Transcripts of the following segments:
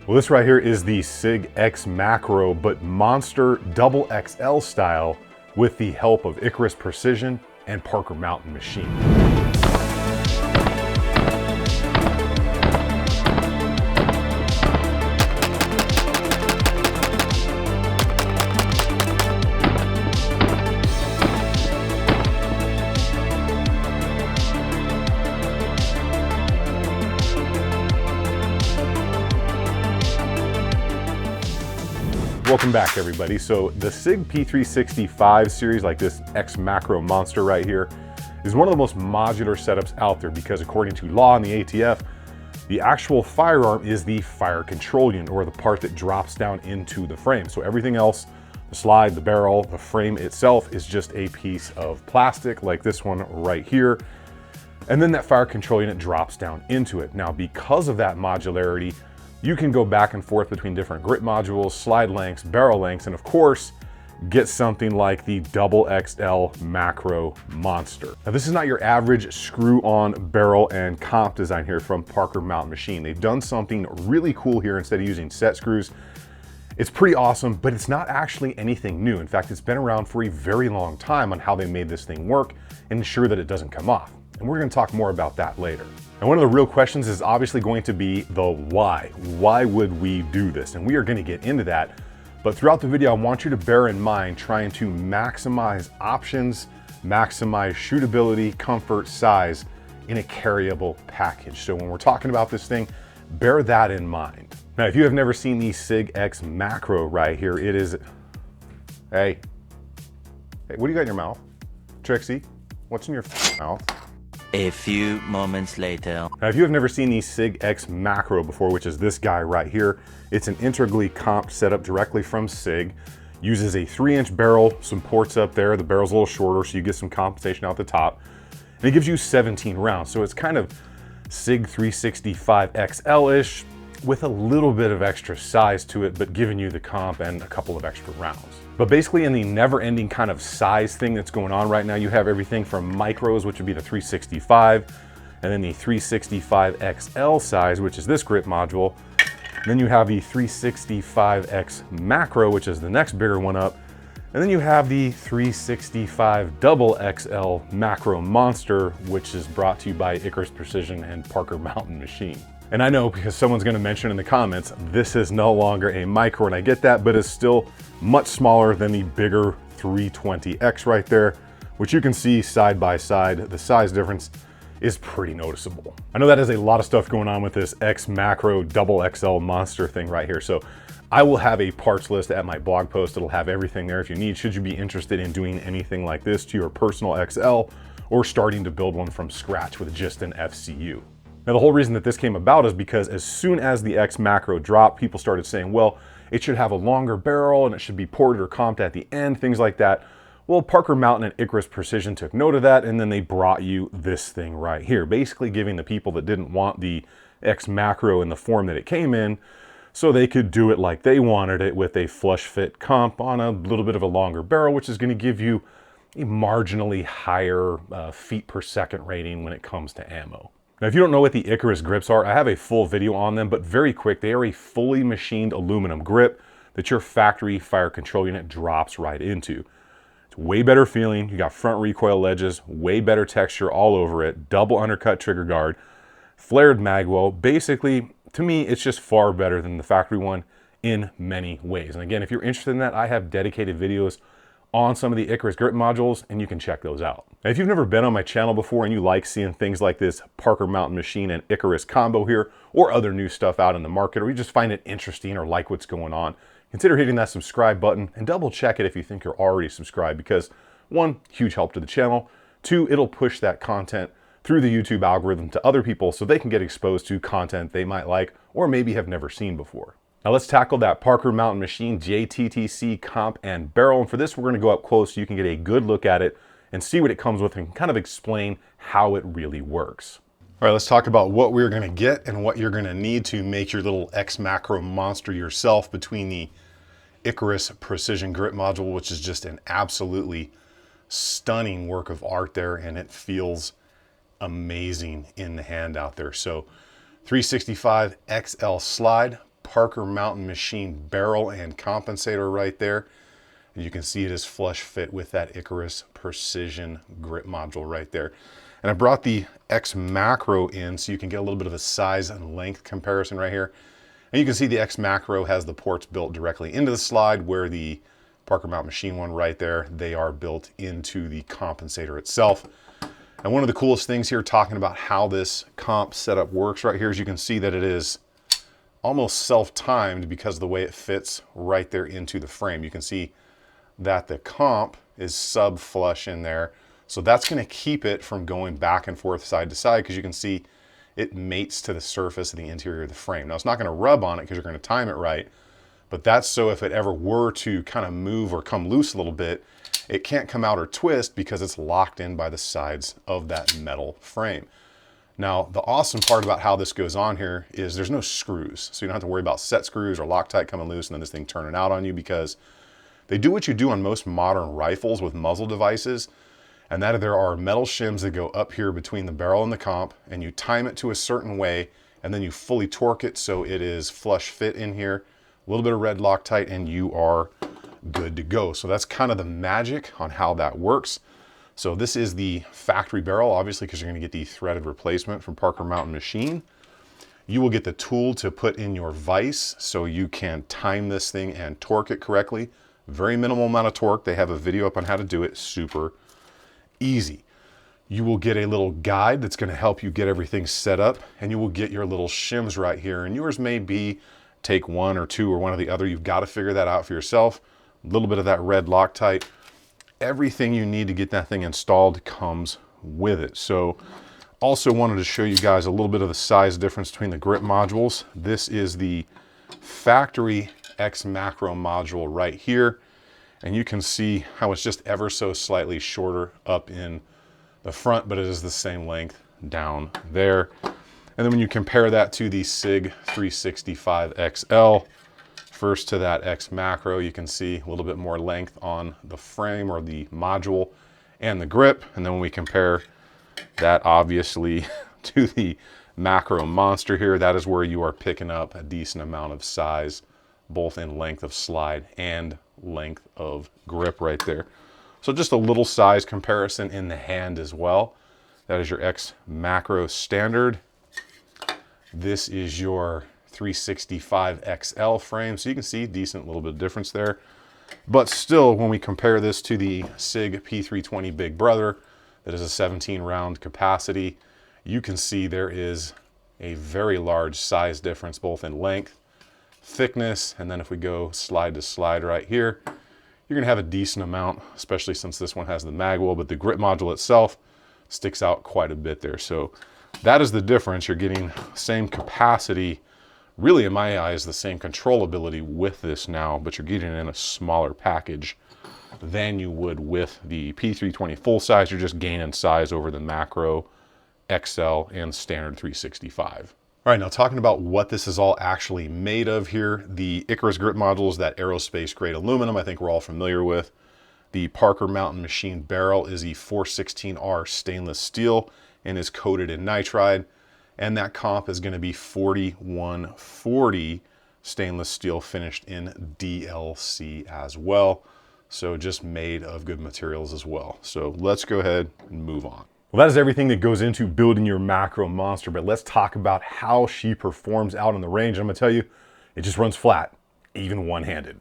Well, this right here is the Sig X Macro, but Monster XXL style with the help of Icarus Precision and Parker Mountain Machine. Welcome back, everybody. So the Sig P365 series, like this X Macro Monster right here, is one of the most modular setups out there because according to law in the ATF, the actual firearm is the fire control unit, or the part that drops down into the frame. So everything else, the slide, the barrel, the frame itself is just a piece of plastic like this one right here. And then that fire control unit drops down into it. Now, because of that modularity, you can go back and forth between different grip modules, slide lengths, barrel lengths, and of course, get something like the XXL Macro Monster. Now, this is not your average screw-on barrel and comp design here from Parker Mountain Machine. They've done something really cool here. Instead of using set screws, it's pretty awesome, but it's not actually anything new. In fact, it's been around for a very long time on how they made this thing work and ensure that it doesn't come off. And we're gonna talk more about that later. And one of the real questions is obviously going to be the why. Why would we do this? And we are gonna get into that. But throughout the video, I want you to bear in mind trying to maximize options, maximize shootability, comfort, size in a carryable package. So when we're talking about this thing, bear that in mind. Now, if you have never seen the Sig X Macro right here, it is, hey, what do you got in your mouth? Trixie, what's in your mouth? A few moments later. Now, if you have never seen the Sig X Macro before, which is this guy right here, it's an integrally comped setup directly from Sig. Uses a 3-inch barrel, some ports up there. The barrel's a little shorter, so you get some compensation out the top. And it gives you 17 rounds. So it's kind of Sig 365 XL-ish with a little bit of extra size to it, but giving you the comp and a couple of extra rounds. But basically in the never-ending kind of size thing that's going on right now, you have everything from micros, which would be the 365, and then the 365 XL size, which is this grip module. And then you have the 365X Macro, which is the next bigger one up. And then you have the 365 XXL Macro Monster, which is brought to you by Icarus Precision and Parker Mountain Machine. And I know because someone's gonna mention in the comments, this is no longer a micro, and I get that, but it's still much smaller than the bigger 320X right there, which you can see side by side. The size difference is pretty noticeable. I know that has a lot of stuff going on with this X Macro XXL Monster thing right here. So I will have a parts list at my blog post. It'll have everything there if you need, should you be interested in doing anything like this to your personal XL or starting to build one from scratch with just an FCU. Now, the whole reason that this came about is because as soon as the X Macro dropped, people started saying, well, it should have a longer barrel and it should be ported or comped at the end, things like that. Well, Parker Mountain and Icarus Precision took note of that, and then they brought you this thing right here, basically giving the people that didn't want the X Macro in the form that it came in, so they could do it like they wanted it with a flush fit comp on a little bit of a longer barrel, which is gonna give you a marginally higher feet per second rating when it comes to ammo. Now, if you don't know what the Icarus grips are, I have a full video on them, but very quick, they are a fully machined aluminum grip that your factory fire control unit drops right into. It's way better feeling. You got front recoil ledges, way better texture all over it, double undercut trigger guard, flared mag well. Basically, to me, it's just far better than the factory one in many ways. And again, if you're interested in that, I have dedicated videos on some of the Icarus grip modules, and you can check those out. Now, if you've never been on my channel before and you like seeing things like this Parker Mountain Machine and Icarus combo here, or other new stuff out in the market, or you just find it interesting or like what's going on, consider hitting that subscribe button and double check it if you think you're already subscribed, because 1, huge help to the channel, 2, it'll push that content through the YouTube algorithm to other people so they can get exposed to content they might like or maybe have never seen before. Now let's tackle that Parker Mountain Machine JTTC comp and barrel. And for this, we're gonna go up close so you can get a good look at it and see what it comes with and kind of explain how it really works. All right, let's talk about what we're gonna get and what you're gonna need to make your little X Macro Monster yourself between the Icarus Precision grip module, which is just an absolutely stunning work of art there, and it feels amazing in the hand out there. So 365 XL slide, Parker Mountain Machine barrel and compensator right there. And you can see it is flush fit with that Icarus Precision grip module right there. And I brought the X Macro in so you can get a little bit of a size and length comparison right here. And you can see the X Macro has the ports built directly into the slide, where the Parker Mountain Machine one right there, they are built into the compensator itself. And one of the coolest things here, talking about how this comp setup works right here, is you can see that it is almost self-timed because of the way it fits right there into the frame. You can see that the comp is sub flush in there. So that's going to keep it from going back and forth side to side, because you can see it mates to the surface of the interior of the frame. Now it's not going to rub on it because you're going to time it right, but that's so if it ever were to kind of move or come loose a little bit, it can't come out or twist because it's locked in by the sides of that metal frame. Now, the awesome part about how this goes on here is there's no screws. So you don't have to worry about set screws or Loctite coming loose and then this thing turning out on you, because they do what you do on most modern rifles with muzzle devices, and that there are metal shims that go up here between the barrel and the comp, and you time it to a certain way, and then you fully torque it so it is flush fit in here, a little bit of red Loctite, and you are good to go. So that's kind of the magic on how that works. So this is the factory barrel, obviously, because you're going to get the threaded replacement from Parker Mountain Machine. You will get the tool to put in your vise so you can time this thing and torque it correctly. Very minimal amount of torque. They have a video up on how to do it. Super easy. You will get a little guide that's going to help you get everything set up, and you will get your little shims right here. And yours may be take one or two or one or the other. You've got to figure that out for yourself. A little bit of that red Loctite. Everything you need to get that thing installed comes with it. So also wanted to show you guys a little bit of the size difference between the grip modules. This is the factory X Macro module right here, and you can see how it's just ever so slightly shorter up in the front, but it is the same length down there. And then when you compare that to the Sig 365 XL, first to that X Macro, you can see a little bit more length on the frame or the module and the grip. And then when we compare that obviously to the MACRO Monster here, that is where you are picking up a decent amount of size, both in length of slide and length of grip right there. So just a little size comparison in the hand as well. That is your X Macro standard. This is your 365 XL frame. So you can see decent little bit of difference there. But still, when we compare this to the Sig P320 Big Brother, that is a 17 round capacity, you can see there is a very large size difference, both in length, thickness, and then if we go slide to slide right here, you're gonna have a decent amount, especially since this one has the magwell, but the grip module itself sticks out quite a bit there. So that is the difference. You're getting same capacity, really in my eyes, the same controllability with this now, but you're getting it in a smaller package than you would with the P320 full size. You're just gaining size over the MACRO XL and standard 365. All right, now talking about what this is all actually made of here, the Icarus grip module is that aerospace grade aluminum I think we're all familiar with. The Parker Mountain Machine barrel is the 416R stainless steel and is coated in nitride. And that comp is going to be 4140 stainless steel finished in DLC as well. So just made of good materials as well. So let's go ahead and move on. Well, that is everything that goes into building your MACRO Monster, but let's talk about how she performs out on the range. I'm gonna tell you, it just runs flat, even one-handed.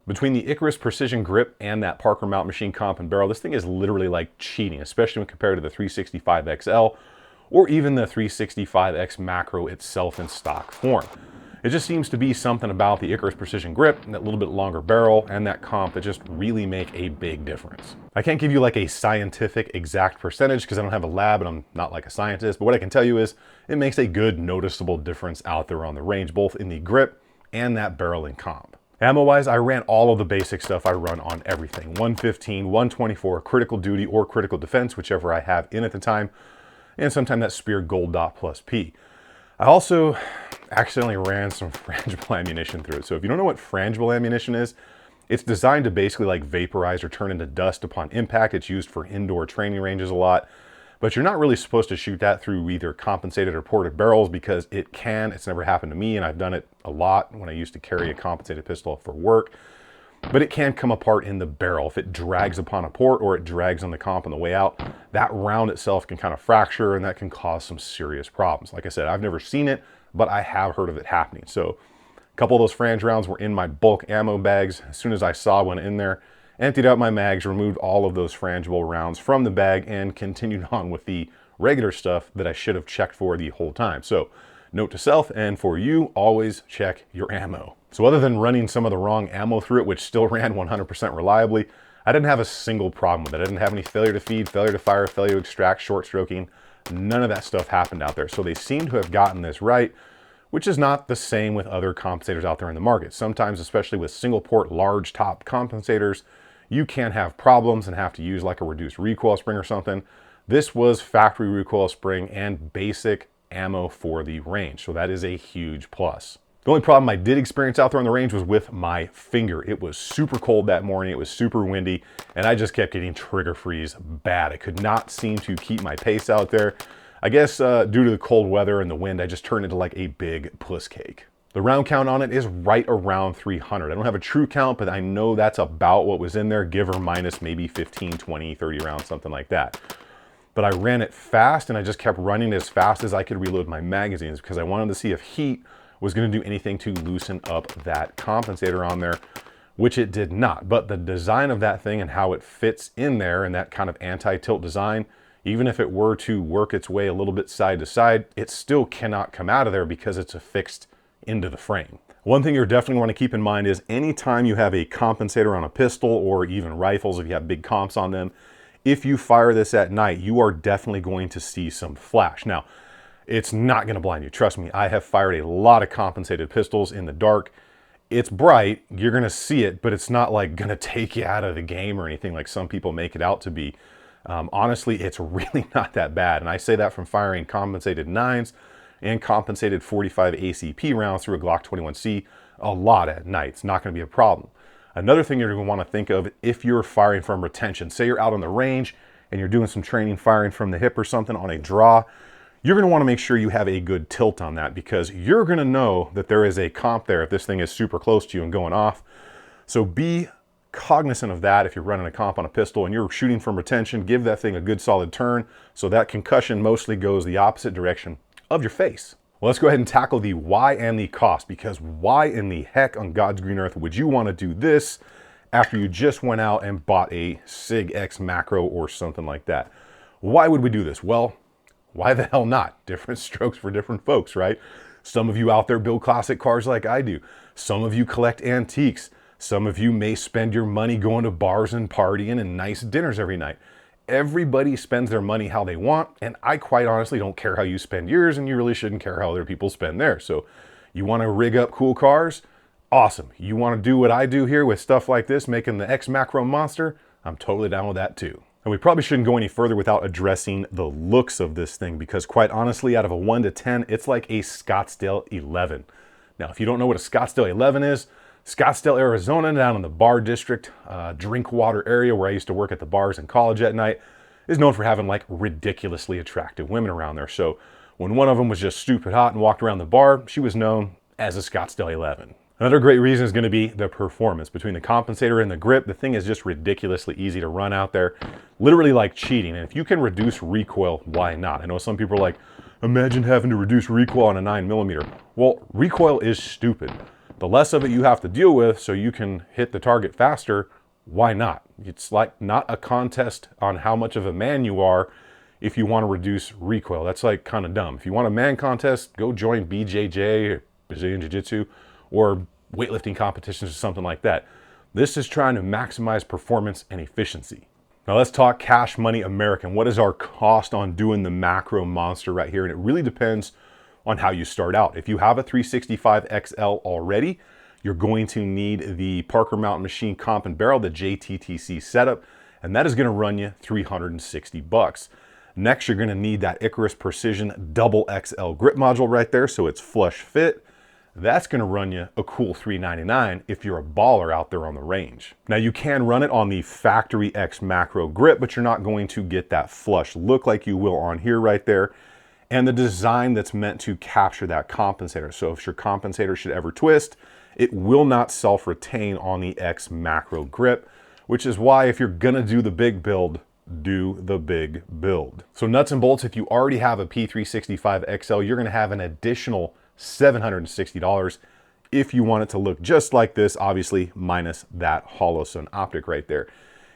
Between the Icarus Precision grip and that Parker Mountain Machine comp and barrel, this thing is literally like cheating, especially when compared to the 365 XL or even the 365X Macro itself in stock form. It just seems to be something about the Icarus Precision grip and that little bit longer barrel and that comp that just really make a big difference. I can't give you like a scientific exact percentage because I don't have a lab and I'm not like a scientist, but what I can tell you is it makes a good noticeable difference out there on the range, both in the grip and that barrel and comp. Ammo-wise, I ran all of the basic stuff I run on everything. 115, 124, critical duty or critical defense, whichever I have in at the time, and sometimes that Spear Gold Dot plus P. I also accidentally ran some frangible ammunition through it. So if you don't know what frangible ammunition is, It's designed to basically like vaporize or turn into dust upon impact. It's used for indoor training ranges a lot, but you're not really supposed to shoot that through either compensated or ported barrels because it can. It's never happened to me, and I've done it a lot when I used to carry a compensated pistol for work. But it can come apart in the barrel. If it drags upon a port or it drags on the comp on the way out, that round itself can kind of fracture, and that can cause some serious problems. Like I said, I've never seen it, but I have heard of it happening. So a couple of those frange rounds were in my bulk ammo bags. As soon as I saw one in there, emptied out my mags, removed all of those frangible rounds from the bag, and continued on with the regular stuff that I should have checked for the whole time. So note to self, and for you, always check your ammo. So other than running some of the wrong ammo through it, which still ran 100% reliably, I didn't have a single problem with it. I didn't have any failure to feed, failure to fire, failure to extract, short stroking. None of that stuff happened out there. So they seem to have gotten this right, which is not the same with other compensators out there in the market. Sometimes, especially with single port, large top compensators, you can have problems and have to use like a reduced recoil spring or something. This was factory recoil spring and basic ammo for the range. So that is a huge plus. The only problem I did experience out there on the range was with my finger. It was super cold that morning. It was super windy, and I just kept getting trigger freeze bad. I could not seem to keep my pace out there. I guess due to the cold weather and the wind, I just turned into like a big puss cake. The round count on it is right around 300. I don't have a true count, but I know that's about what was in there, give or minus maybe 15, 20, 30 rounds, something like that. But I ran it fast, and I just kept running as fast as I could reload my magazines because I wanted to see if heat was going to do anything to loosen up that compensator on there, which it did not. But the design of that thing and how it fits in there and that kind of anti-tilt design, even if it were to work its way a little bit side to side, it still cannot come out of there because it's affixed into the frame. One thing you're definitely want to keep in mind is anytime you have a compensator on a pistol or even rifles, if you have big comps on them, if you fire this at night, you are definitely going to see some flash. Now, it's not going to blind you. Trust me, I have fired a lot of compensated pistols in the dark. It's bright, you're going to see it, but it's not like going to take you out of the game or anything like some people make it out to be. Honestly, it's really not that bad. And I say that from firing compensated 9s and compensated 45 ACP rounds through a Glock 21C a lot at night. It's not going to be a problem. Another thing you're going to want to think of if you're firing from retention, say you're out on the range and you're doing some training firing from the hip or something on a draw, you're going to want to make sure you have a good tilt on that because you're going to know that there is a comp there if this thing is super close to you and going off. So be cognizant of that if you're running a comp on a pistol and you're shooting from retention. Give that thing a good solid turn so that concussion mostly goes the opposite direction of your face. Well, let's go ahead and tackle the why and the cost, because why in the heck on God's green earth would you want to do this after you just went out and bought a Sig X Macro or something like that? Why would we do this? Well, why the hell not? Different strokes for different folks, right? Some of you out there build classic cars like I do. Some of you collect antiques. Some of you may spend your money going to bars and partying and nice dinners every night. Everybody spends their money how they want, and I quite honestly don't care how you spend yours, and you really shouldn't care how other people spend theirs. So you want to rig up cool cars? Awesome. You want to do what I do here with stuff like this, making the X MACRO Monster? I'm totally down with that too. And we probably shouldn't go any further without addressing the looks of this thing, because quite honestly, out of a 1 to 10, it's like a Scottsdale 11. Now, if you don't know what a Scottsdale 11 is, Scottsdale, Arizona, down in the bar district, drink water area where I used to work at the bars in college at night, is known for having like ridiculously attractive women around there. So when one of them was just stupid hot and walked around the bar, she was known as a Scottsdale 11. Another great reason is going to be the performance. Between the compensator and the grip, the thing is just ridiculously easy to run out there, literally like cheating. And if you can reduce recoil, why not? I know some people are like, imagine having to reduce recoil on a 9mm. Well, recoil is stupid. The less of it you have to deal with so you can hit the target faster, why not? It's like not a contest on how much of a man you are if you want to reduce recoil. That's like kind of dumb. If you want a man contest, go join BJJ or Brazilian Jiu-Jitsu or weightlifting competitions or something like that. This is trying to maximize performance and efficiency. Now let's talk cash money American. What is our cost on doing the MACRO Monster right here? And it really depends on how you start out. If you have a 365 XL already, you're going to need the Parker Mountain Machine Comp and Barrel, the JTTC setup, and that is going to run you $360. Next, you're going to need that Icarus Precision double XL grip module right there, so it's flush fit. that's gonna run you a cool $399 if you're a baller out there on the range. Now you can run it on the Factory X Macro grip, but you're not going to get that flush look like you will on here right there. And the design that's meant to capture that compensator. So if your compensator should ever twist, it will not self-retain on the X Macro grip, which is why if you're gonna do the big build, do the big build. So nuts and bolts, if you already have a P365 XL, you're gonna have an additional $760 if you want it to look just like this, obviously minus that hollow sun optic right there.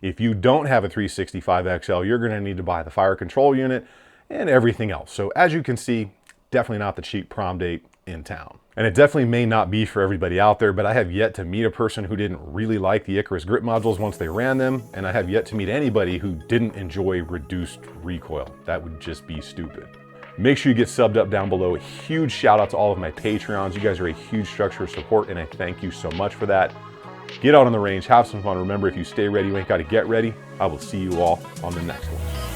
If you don't have a 365 XL, you're gonna need to buy the fire control unit and everything else. So as you can see, definitely not the cheap prom date in town. And it definitely may not be for everybody out there, but I have yet to meet a person who didn't really like the Icarus grip modules once they ran them, and I have yet to meet anybody who didn't enjoy reduced recoil. That would just be stupid. Make sure you get subbed up down below. A huge shout out to all of my Patreons. You guys are a huge structure of support, and I thank you so much for that. Get out on the range, have some fun. Remember, if you stay ready, you ain't got to get ready. I will see you all on the next one.